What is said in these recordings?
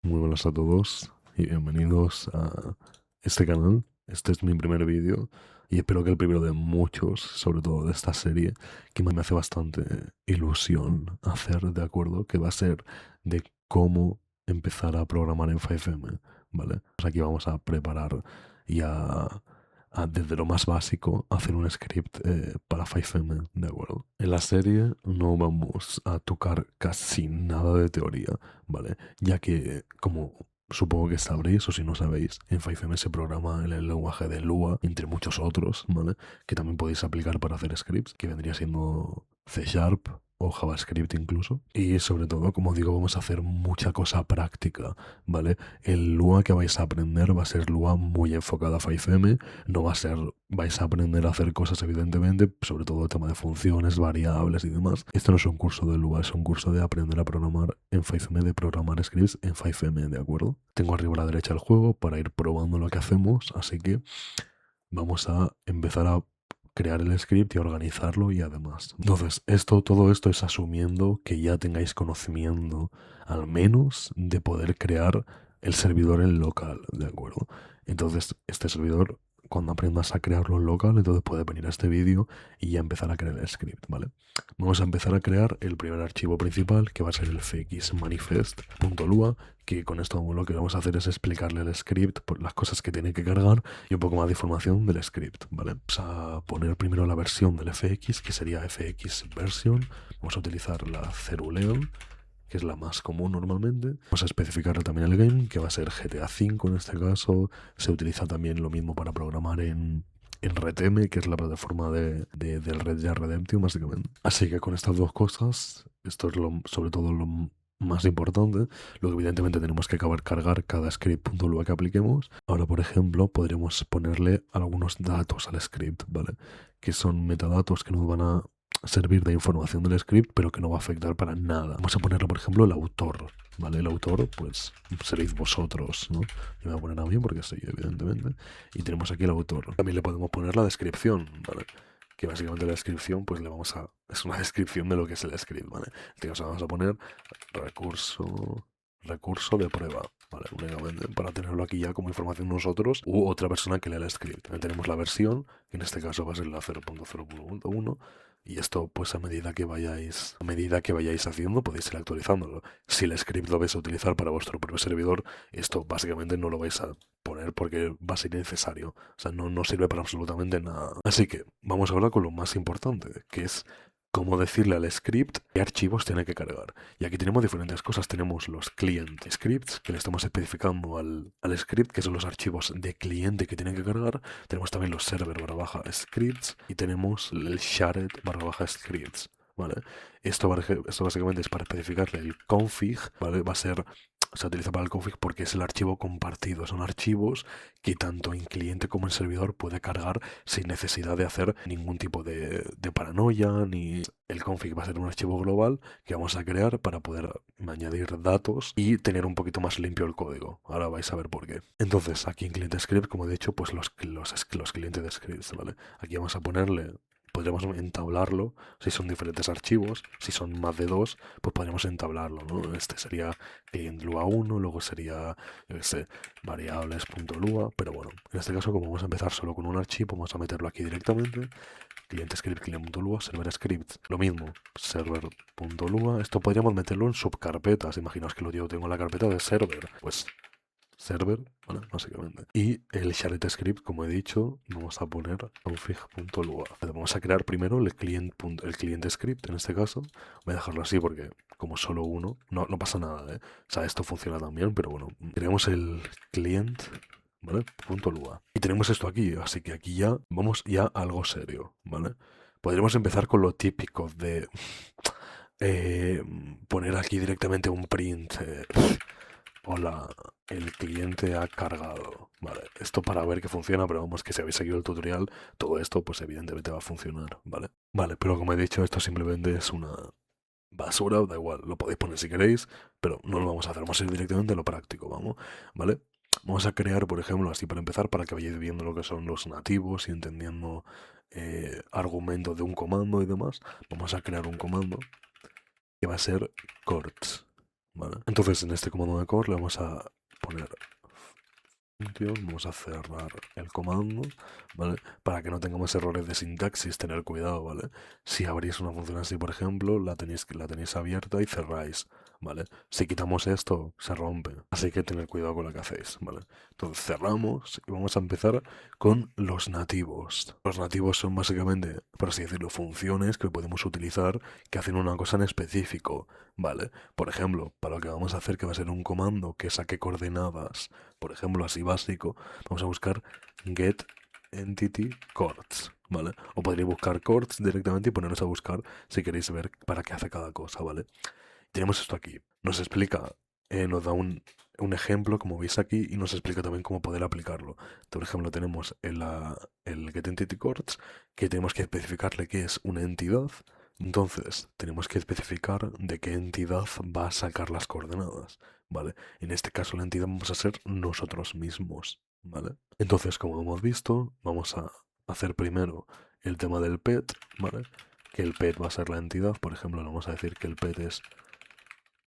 Muy buenas a todos y bienvenidos a este canal. Este es mi primer vídeo y espero que el primero de muchos, sobre todo de esta serie, que me hace bastante ilusión hacer, ¿de acuerdo? Que va a ser de cómo empezar a programar en 5M, ¿vale? Pues aquí vamos a preparar y desde lo más básico, hacer un script para 5M, ¿de acuerdo? En la serie no vamos a tocar casi nada de teoría, ¿vale? Ya que, como supongo que sabréis, o si no sabéis, en 5M se programa en el lenguaje de Lua, entre muchos otros, ¿vale? Que también podéis aplicar para hacer scripts, que vendría siendo C Sharp o JavaScript incluso. Y sobre todo, como digo, vamos a hacer mucha cosa práctica, ¿vale? El Lua que vais a aprender va a ser Lua muy enfocada a 5M, no va a ser, vais a aprender a hacer cosas evidentemente, sobre todo el tema de funciones, variables y demás. Esto no es un curso de Lua, es un curso de aprender a programar en 5M, de programar scripts en 5M, ¿de acuerdo? Tengo arriba a la derecha el juego para ir probando lo que hacemos, así que vamos a empezar a crear el script y organizarlo y además. Entonces, todo esto es asumiendo que ya tengáis conocimiento, al menos, de poder crear el servidor en local, ¿de acuerdo? Entonces, este servidor, cuando aprendas a crearlo en local, entonces puedes venir a este vídeo y ya empezar a crear el script, ¿vale? Vamos a empezar a crear el primer archivo principal, que va a ser el fxmanifest.lua, que con esto lo que vamos a hacer es explicarle el script, por las cosas que tiene que cargar y un poco más de información del script, ¿vale? Vamos a poner primero la versión del FX, que sería FX version. Vamos a utilizar la Ceruleo, que es la más común normalmente. Vamos a especificar también el game, que va a ser GTA V en este caso. Se utiliza también lo mismo para programar en RedM, que es la plataforma del Red Dead Redemption, básicamente. Así que con estas dos cosas, esto es sobre todo lo más importante. Luego, evidentemente, tenemos que acabar cargar cada script.lua que apliquemos. Ahora, por ejemplo, podríamos ponerle algunos datos al script, ¿vale? Que son metadatos que nos van a servir de información del script, pero que no va a afectar para nada. Vamos a ponerle, por ejemplo, el autor, ¿vale? El autor, pues, seréis vosotros, ¿no? Yo me voy a poner a mí porque sí, evidentemente. Y tenemos aquí el autor. También le podemos poner la descripción, ¿vale? Que básicamente la descripción, pues le vamos a... Es una descripción de lo que es el script, ¿vale? En este caso vamos a poner recurso de prueba, ¿vale? Únicamente para tenerlo aquí ya como información nosotros u otra persona que lea el script. También tenemos la versión, que en este caso va a ser la 0.0.1, y esto, pues a medida que vayáis haciendo, podéis ir actualizándolo. Si el script lo vais a utilizar para vuestro propio servidor, esto básicamente no lo vais a poner porque va a ser innecesario. O sea, no sirve para absolutamente nada. Así que vamos ahora con lo más importante, que es cómo decirle al script qué archivos tiene que cargar. Y aquí tenemos diferentes cosas. Tenemos los client scripts, que le estamos especificando al script, que son los archivos de cliente que tienen que cargar. Tenemos también los server barra baja scripts y tenemos el shared barra baja scripts. ¿Vale? Esto básicamente es para especificarle el config, ¿vale? Va a ser, se utiliza para el config porque es el archivo compartido. Son archivos que tanto en cliente como en servidor puede cargar sin necesidad de hacer ningún tipo de paranoia, ni el config va a ser un archivo global que vamos a crear para poder añadir datos y tener un poquito más limpio el código. Ahora vais a ver por qué. Entonces, aquí en cliente script, como he dicho, pues los clientes de scripts, ¿vale? Aquí vamos a ponerle, podríamos entablarlo, si son diferentes archivos, si son más de dos, pues podríamos entablarlo, ¿no? Este sería client Lua 1, luego sería, yo qué sé, variables.lua, pero bueno, en este caso como vamos a empezar solo con un archivo, vamos a meterlo aquí directamente, client script, client.lua, server script, lo mismo, server.lua, esto podríamos meterlo en subcarpetas, imaginaos que yo tengo en la carpeta de server, pues server, ¿vale? Básicamente. Y el shared script, como he dicho, vamos a poner config.lua. Vamos a crear primero el cliente script, en este caso. Voy a dejarlo así porque como solo uno, no pasa nada, ¿eh? O sea, esto funciona también, pero bueno, creamos el client, ¿vale? .lua. Y tenemos esto aquí, así que aquí ya vamos ya a algo serio, ¿vale? Podríamos empezar con lo típico de poner aquí directamente un print. Hola, el cliente ha cargado. Vale, esto para ver que funciona, pero vamos, que si habéis seguido el tutorial, todo esto pues evidentemente va a funcionar, ¿vale? Vale, pero como he dicho, esto simplemente es una basura, da igual, lo podéis poner si queréis, pero no lo vamos a hacer, vamos a ir directamente a lo práctico, vamos, ¿vale? Vamos a crear, por ejemplo, así para empezar, para que vayáis viendo lo que son los nativos y entendiendo argumentos de un comando y demás, vamos a crear un comando que va a ser corts. ¿vale? Entonces en este comando de core le vamos a poner vamos a cerrar el comando, ¿vale? Para que no tengamos errores de sintaxis, tener cuidado, ¿vale? Si abrís una función así, por ejemplo, la tenéis abierta y cerráis, ¿vale? Si quitamos esto, se rompe. Así que tener cuidado con lo que hacéis, ¿vale? Entonces cerramos y vamos a empezar con los nativos. Los nativos son básicamente, por así decirlo, funciones que podemos utilizar que hacen una cosa en específico, ¿vale? Por ejemplo, para lo que vamos a hacer, que va a ser un comando que saque coordenadas, por ejemplo, así básico, vamos a buscar get entity chords, ¿vale? O podréis buscar chords directamente y poneros a buscar si queréis ver para qué hace cada cosa, ¿vale? Tenemos esto aquí. Nos explica, nos da un ejemplo, como veis aquí, y nos explica también cómo poder aplicarlo. Por ejemplo, tenemos el get entity chords, que tenemos que especificarle qué es una entidad. Entonces, tenemos que especificar de qué entidad va a sacar las coordenadas, ¿vale? En este caso, la entidad vamos a ser nosotros mismos, ¿vale? Entonces, como hemos visto, vamos a hacer primero el tema del pet, ¿vale? Que el pet va a ser la entidad. Por ejemplo, le vamos a decir que el pet es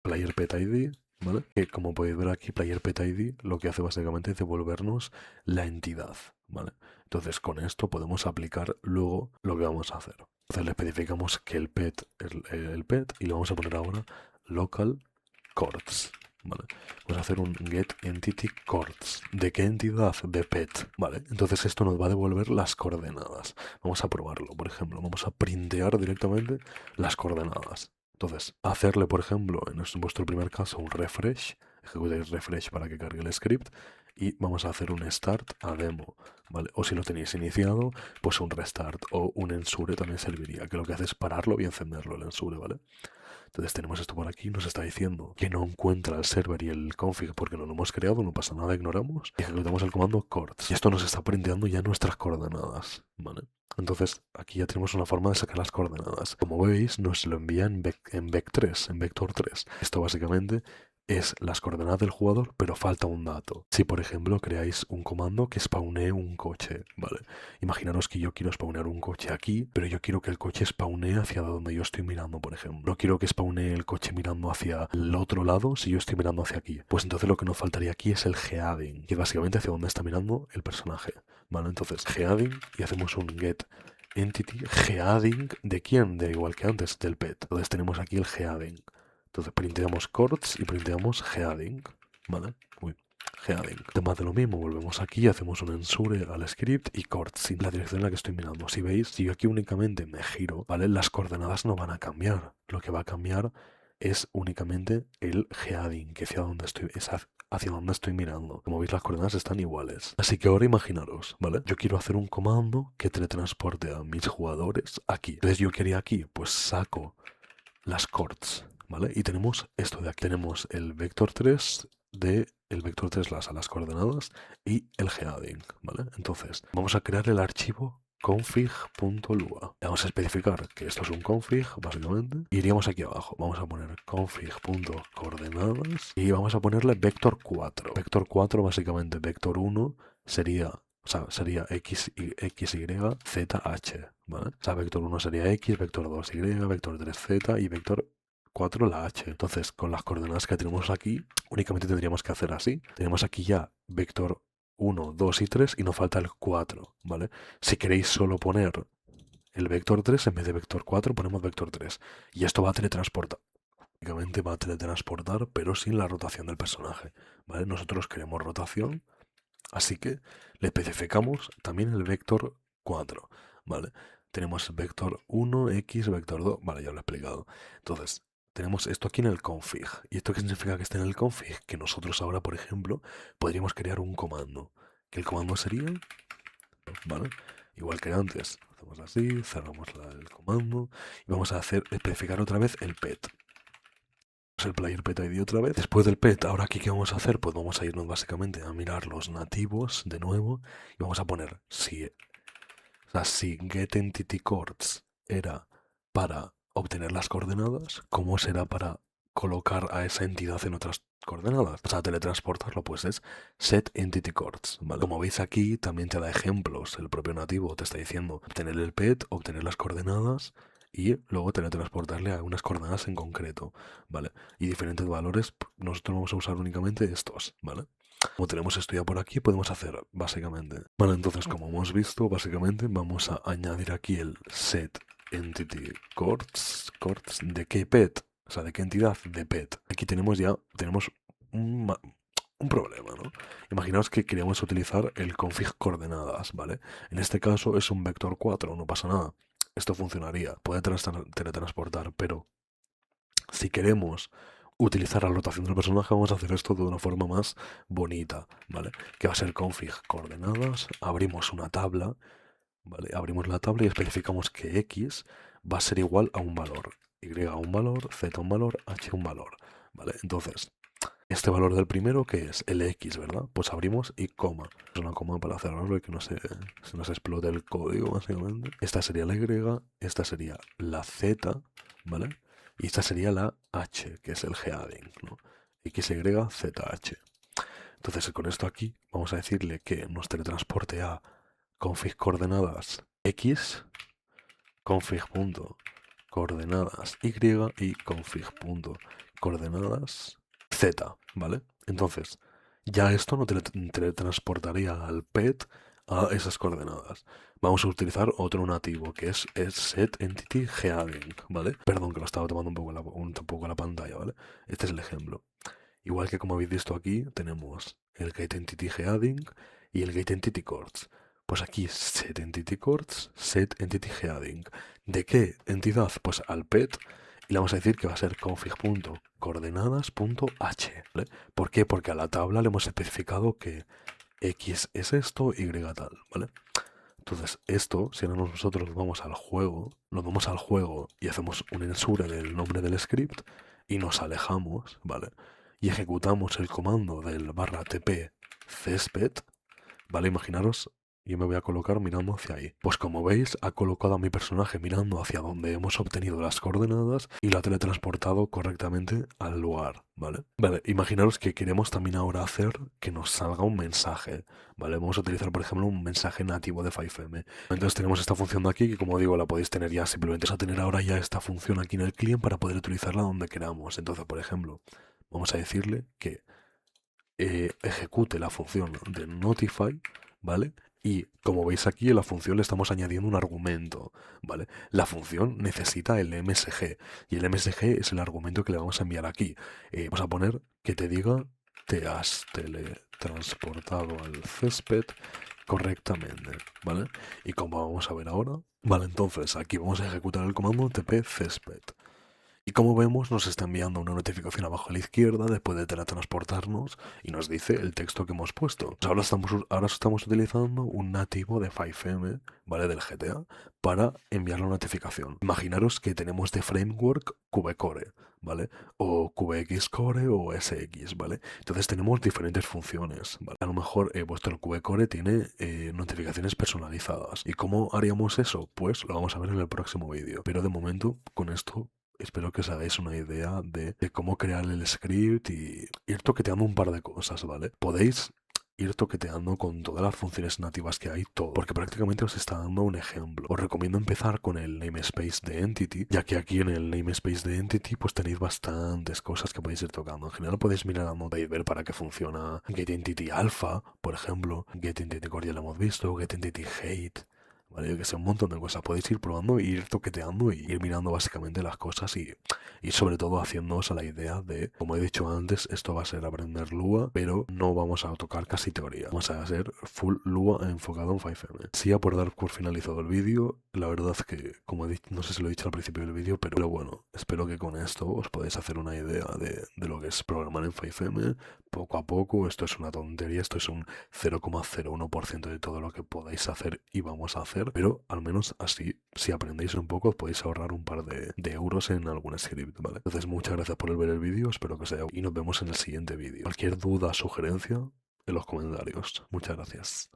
player pet ID, ¿vale? Que como podéis ver aquí, player pet ID lo que hace básicamente es devolvernos la entidad, ¿vale? Entonces, con esto podemos aplicar luego lo que vamos a hacer. Entonces le especificamos que el pet es el pet y le vamos a poner ahora local chords, ¿vale? Vamos a hacer un get entity chords. ¿De qué entidad? De pet, ¿vale? Entonces esto nos va a devolver las coordenadas. Vamos a probarlo, por ejemplo, vamos a printear directamente las coordenadas. Entonces, hacerle, por ejemplo, en vuestro primer caso, un refresh, ejecutáis refresh para que cargue el script y vamos a hacer un start a demo, ¿vale? O si lo tenéis iniciado, pues un restart o un ensure también serviría, que lo que hace es pararlo y encenderlo el ensure, ¿vale? Entonces tenemos esto por aquí, nos está diciendo que no encuentra el server y el config porque no lo hemos creado, no pasa nada, ignoramos y ejecutamos el comando chords. Y esto nos está printeando ya nuestras coordenadas, ¿vale? Entonces aquí ya tenemos una forma de sacar las coordenadas. Como veis, nos lo envía en vec3, en vector 3. Esto básicamente es las coordenadas del jugador, pero falta un dato. Si por ejemplo creáis un comando que spawnee un coche, ¿vale? Imaginaros que yo quiero spawnear un coche aquí, pero yo quiero que el coche spawnee hacia donde yo estoy mirando, por ejemplo. No quiero que spawnee el coche mirando hacia el otro lado si yo estoy mirando hacia aquí. Pues entonces lo que nos faltaría aquí es el geading, que es básicamente hacia donde está mirando el personaje, ¿vale? Entonces geading y hacemos un get entity geading de quién, de igual que antes, del pet. Entonces tenemos aquí el geading. Entonces printeamos chords y printeamos geading, ¿vale? Geading. Además de lo mismo, volvemos aquí, hacemos un ensure al script y chords en la dirección en la que estoy mirando. Si veis, si yo aquí únicamente me giro, ¿vale? Las coordenadas no van a cambiar. Lo que va a cambiar es únicamente el geading, que hacia donde estoy, es hacia donde estoy mirando. Como veis, las coordenadas están iguales. Así que ahora imaginaros, ¿vale? Yo quiero hacer un comando que teletransporte a mis jugadores aquí. Entonces yo quería aquí, pues saco las chords, ¿vale? Y tenemos esto de aquí. Tenemos el vector 3 de el vector 3 a las coordenadas y el geading, ¿vale? Entonces, vamos a crear el archivo config.lua. Vamos a especificar que esto es un config, básicamente. Iríamos aquí abajo. Vamos a poner config.coordenadas y vamos a ponerle vector 4. Vector 4, básicamente, vector 1 sería... O sea, sería X, Y, Z, H, ¿vale? O sea, vector 1 sería X, vector 2 Y, vector 3 Z y vector 4 la H. Entonces, con las coordenadas que tenemos aquí, únicamente tendríamos que hacer así. Tenemos aquí ya vector 1, 2 y 3 y nos falta el 4, ¿vale? Si queréis solo poner el vector 3, en vez de vector 4 ponemos vector 3. Y esto va a teletransportar. Únicamente va a teletransportar, pero sin la rotación del personaje, ¿vale? Nosotros queremos rotación, así que le especificamos también el vector 4, ¿vale? Tenemos vector 1, X, vector 2, vale, ya lo he explicado. Entonces, tenemos esto aquí en el config. ¿Y esto qué significa que esté en el config? Que nosotros ahora, por ejemplo, podríamos crear un comando. Que el comando sería, ¿vale? Igual que antes. Hacemos así, cerramos el comando y vamos a especificar otra vez el pet. El player pet ID otra vez. Después del pet, ahora aquí qué vamos a hacer, pues vamos a irnos básicamente a mirar los nativos de nuevo y vamos a poner si get entity chords era para obtener las coordenadas, ¿cómo será para colocar a esa entidad en otras coordenadas? O sea, teletransportarlo, pues es set entity chords, ¿vale? Como veis aquí, también te da ejemplos. El propio nativo te está diciendo obtener el pet, obtener las coordenadas y luego teletransportarle a unas coordenadas en concreto, ¿vale? Y diferentes valores, nosotros vamos a usar únicamente estos, ¿vale? Como tenemos esto ya por aquí, podemos hacer básicamente. Vale, entonces como hemos visto, básicamente vamos a añadir aquí el set entity coords de qué pet, o sea, de qué entidad de pet. Aquí tenemos un problema, ¿no? Imaginaos que queríamos utilizar el config coordenadas, ¿vale? En este caso es un vector 4, no pasa nada. Esto funcionaría, puede teletransportar, pero si queremos utilizar la rotación del personaje, vamos a hacer esto de una forma más bonita, ¿vale? Que va a ser config coordenadas, abrimos una tabla, ¿vale? Abrimos la tabla y especificamos que x va a ser igual a un valor, y a un valor, z un valor, h un valor, ¿vale? Entonces, este valor del primero, que es el x, ¿verdad? Pues abrimos y coma. Es una coma para cerrarlo y que no se nos explote el código, básicamente. Esta sería la y, esta sería la z, ¿vale? Y esta sería la h, que es el geading, ¿no? XYZH. Entonces, con esto aquí, vamos a decirle que nos teletransporte a config coordenadas x, config.coordenadas y y config.coordenadas z, ¿vale? Entonces, ya esto no teletransportaría al pet a esas coordenadas. Vamos a utilizar otro nativo, que es el set entity geading, ¿vale? Perdón, que lo estaba tomando un poco la pantalla, ¿vale? Este es el ejemplo. Igual que como habéis visto aquí, tenemos el getEntityGeading y el getEntityCoords. Pues aquí setEntityCoords, setEntityGeading. ¿De qué entidad? Pues al pet. Y le vamos a decir que va a ser config.coordenadas.h, ¿vale? ¿Por qué? Porque a la tabla le hemos especificado que x es esto, y tal, ¿vale? Entonces, esto, si ahora nosotros nos vamos al juego y hacemos un ensure del nombre del script y nos alejamos, ¿vale? Y ejecutamos el comando del /tp césped, ¿vale? Imaginaros, yo me voy a colocar mirando hacia ahí. Pues como veis, ha colocado a mi personaje mirando hacia donde hemos obtenido las coordenadas y lo ha teletransportado correctamente al lugar, ¿vale? Vale, imaginaros que queremos también ahora hacer que nos salga un mensaje, ¿vale? Vamos a utilizar, por ejemplo, un mensaje nativo de 5M. Entonces tenemos esta función de aquí que, como digo, la podéis tener ya simplemente. Vamos a tener ahora ya esta función aquí en el client para poder utilizarla donde queramos. Entonces, por ejemplo, vamos a decirle que ejecute la función de notify, ¿vale? Y como veis aquí, en la función le estamos añadiendo un argumento, ¿vale? La función necesita el MSG y el MSG es el argumento que le vamos a enviar aquí. Vamos a poner que te diga te has teletransportado al césped correctamente, ¿vale? Y como vamos a ver ahora, vale, entonces aquí vamos a ejecutar el comando tp césped. Y como vemos, nos está enviando una notificación abajo a la izquierda después de teletransportarnos y nos dice el texto que hemos puesto. Pues ahora estamos utilizando un nativo de 5M, ¿vale? Del GTA, para enviar la notificación. Imaginaros que tenemos de framework QBCore, ¿vale? O QBXCore o SX, ¿vale? Entonces tenemos diferentes funciones, ¿vale? A lo mejor vuestro QBCore tiene notificaciones personalizadas. ¿Y cómo haríamos eso? Pues lo vamos a ver en el próximo vídeo. Pero de momento, con esto espero que os hagáis una idea de cómo crear el script y ir toqueteando un par de cosas, ¿vale? Podéis ir toqueteando con todas las funciones nativas que hay, todo, porque prácticamente os está dando un ejemplo. Os recomiendo empezar con el namespace de Entity, ya que aquí en el namespace de Entity pues tenéis bastantes cosas que podéis ir tocando. En general podéis mirar la nota y ver para qué funciona getEntity Alpha, por ejemplo, getEntity Core ya lo hemos visto, getEntity Hate, ¿vale? Yo que sé, un montón de cosas. Podéis ir probando, ir toqueteando y ir mirando básicamente las cosas y sobre todo haciéndoos a la idea de, como he dicho antes, esto va a ser aprender Lua, pero no vamos a tocar casi teoría. Vamos a ser full Lua enfocado en 5M. Sí, a por dar por finalizado el vídeo, la verdad es que, como he dicho, no sé si lo he dicho al principio del vídeo, pero bueno, espero que con esto os podáis hacer una idea de lo que es programar en 5M. Poco a poco, esto es una tontería, esto es un 0,01% de todo lo que podáis hacer y vamos a hacer, pero al menos así, si aprendéis un poco, os podéis ahorrar un par de euros en algún script, ¿vale? Entonces, muchas gracias por ver el vídeo, espero que os haya gustado y nos vemos en el siguiente vídeo. Cualquier duda, sugerencia, en los comentarios. Muchas gracias.